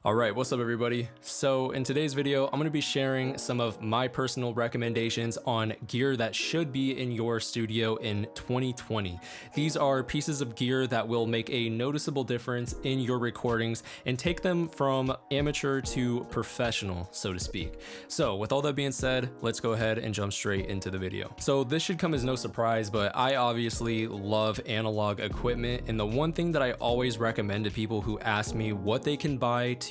All right, what's up everybody? So in today's video, I'm gonna be sharing some of my personal recommendations on gear that should be in your studio in 2020. These are pieces of gear that will make a noticeable difference in your recordings and take them from amateur to professional, so to speak. So with all that being said, let's go ahead and jump straight into the video. So this should come as no surprise, but I obviously love analog equipment, and the one thing that I always recommend to people who ask me what they can buy to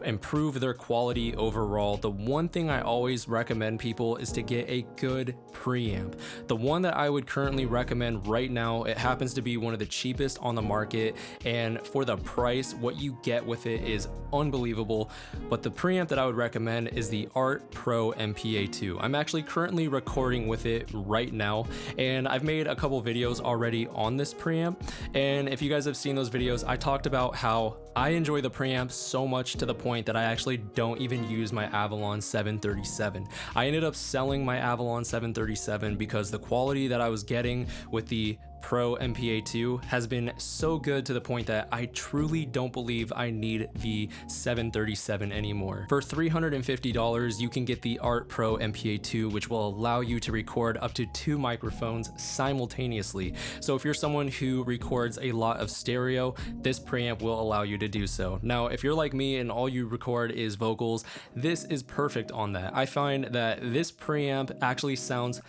improve their quality overall, the one thing I always recommend people is to get a good preamp. The one that I would currently recommend right now, it happens to be one of the cheapest on the market, and for the price, what you get with it is unbelievable. But the preamp that I would recommend is the Pro MPA2. I'm actually currently recording with it right now, and I've made a couple videos already on this preamp, and if you guys have seen those videos, I talked about how I enjoy the preamp so much to the point that I actually don't even use my Avalon 737. I ended up selling my Avalon 737 because the quality that I was getting with the Pro MPA2 has been so good to the point that I truly don't believe I need the 737 anymore. For $350, you can get the Pro MPA2, which will allow you to record up to 2 microphones simultaneously. So if you're someone who records a lot of stereo, this preamp will allow you to do so. Now, if you're like me and all you record is vocals, this is perfect on that. I find that this preamp actually sounds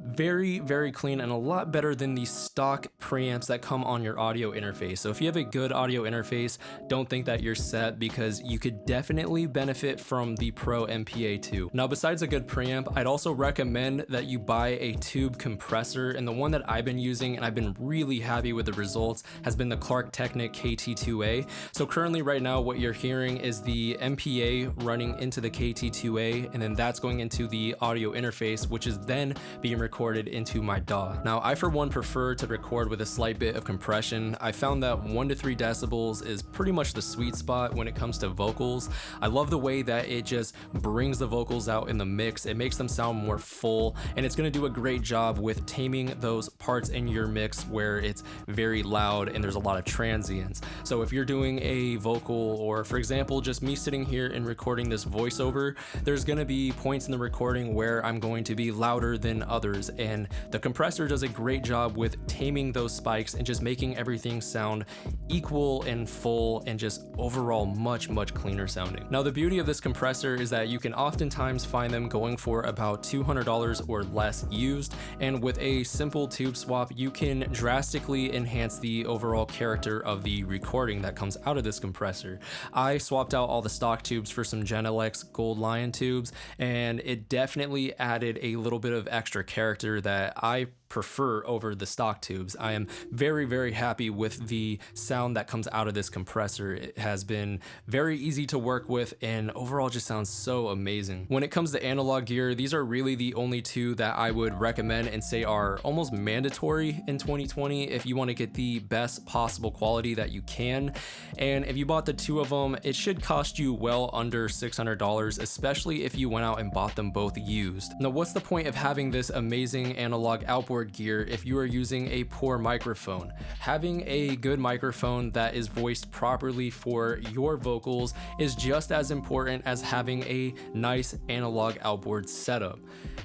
very clean and a lot better than the stock preamps that come on your audio interface. So if you have a good audio interface, don't think that you're set, because you could definitely benefit from the Pro MPA2. Now, besides a good preamp, I'd also recommend that you buy a tube compressor, and the one that I've been using and I've been really happy with the results has been the Clark Technic KT2A. So currently right now what you're hearing is the MPA running into the KT2A, and then that's going into the audio interface, which is then being recorded into my DAW. Now, I for one prefer to record with a slight bit of compression. I found that 1 to 3 decibels is pretty much the sweet spot when it comes to vocals. I love the way that it just brings the vocals out in the mix. It makes them sound more full, and it's going to do a great job with taming those parts in your mix where it's very loud and there's a lot of transients. So if you're doing a vocal, or for example just me sitting here and recording this voiceover, there's going to be points in the recording where I'm going to be louder than others, and the compressor does a great job with taming those spikes and just making everything sound equal and full and just overall much cleaner sounding. Now, the beauty of this compressor is that you can oftentimes find them going for about $200 or less used, and with a simple tube swap you can drastically enhance the overall character of the recording that comes out of this compressor. I swapped out all the stock tubes for some Genelex Gold Lion tubes, and it definitely added a little bit of extra character that I prefer over the stock tubes. I am very happy with the sound that comes out of this compressor. It has been very easy to work with and overall just sounds so amazing. When it comes to analog gear, these are really the only two that I would recommend and say are almost mandatory in 2020 if you want to get the best possible quality that you can. And if you bought the two of them, it should cost you well under $600, especially if you went out and bought them both used. Now, what's the point of having this amazing analog outboard gear if you are using a poor microphone? Having a good microphone that is voiced properly for your vocals is just as important as having a nice analog outboard setup.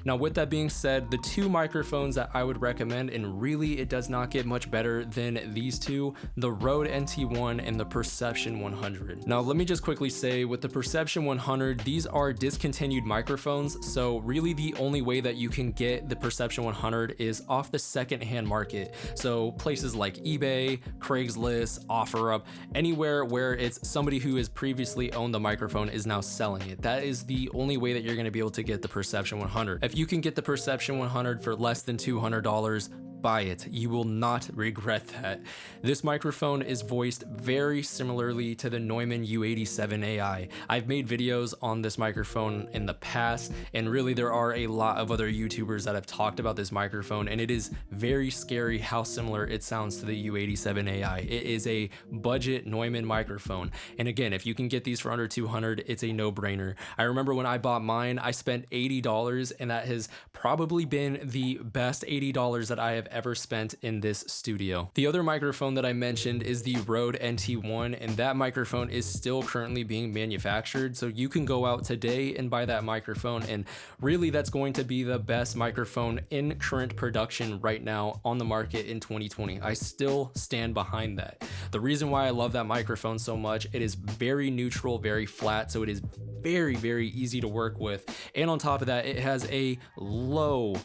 Now, with that being said, the two microphones that I would recommend, and really it does not get much better than these two, the Rode NT1 and the Perception 100. Now, let me just quickly say, with the Perception 100, these are discontinued microphones, so really the only way that you can get the Perception 100 is off the secondhand market. So places like eBay, Craigslist, OfferUp, anywhere where it's somebody who has previously owned the microphone is now selling it. That is the only way that you're going to be able to get the Perception 100. If you can get the Perception 100 for less than $200, buy it. You will not regret that. This microphone is voiced very similarly to the Neumann U87 AI. I've made videos on this microphone in the past, and really there are a lot of other YouTubers that have talked about this microphone, and it is very scary how similar it sounds to the U87 AI. It is a budget Neumann microphone, and again, if you can get these for under $200, it's a no-brainer. I remember when I bought mine, I spent $80, and that has probably been the best $80 that I have ever spent in this studio. The other microphone that I mentioned is the Rode NT1, and that microphone is still currently being manufactured. So you can go out today and buy that microphone, and really that's going to be the best microphone in current production right now on the market in 2020. I still stand behind that. The reason why I love that microphone so much, it is very neutral, very flat, so it is very easy to work with. And on top of that, it has a low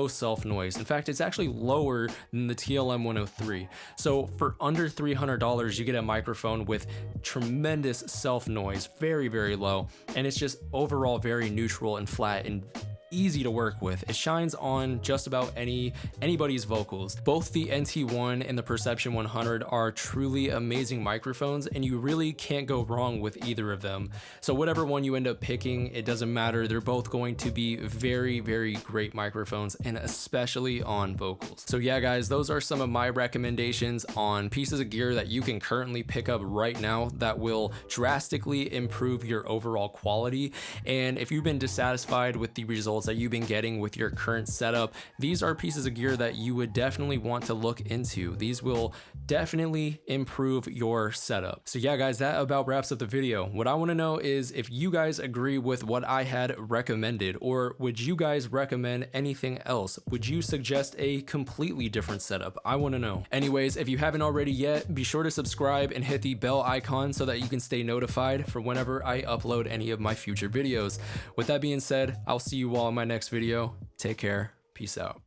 self noise. In fact, it's actually lower than the TLM 103. So for under $300, you get a microphone with tremendous self noise, very low, and it's just overall very neutral and flat and easy to work with. It shines on just about anybody's vocals. Both the NT1 and the Perception 100 are truly amazing microphones, and you really can't go wrong with either of them. So whatever one you end up picking, it doesn't matter. They're both going to be very great microphones, and especially on vocals. So yeah, guys, those are some of my recommendations on pieces of gear that you can currently pick up right now that will drastically improve your overall quality. And if you've been dissatisfied with the results that you've been getting with your current setup, these are pieces of gear that you would definitely want to look into. These will definitely improve your setup. So yeah, guys, that about wraps up the video. What I want to know is if you guys agree with what I had recommended, or would you guys recommend anything else? Would you suggest a completely different setup? I want to know. Anyways, if you haven't already yet, be sure to subscribe and hit the bell icon so that you can stay notified for whenever I upload any of my future videos. With that being said, I'll see you all in my next video. Take care. Peace out.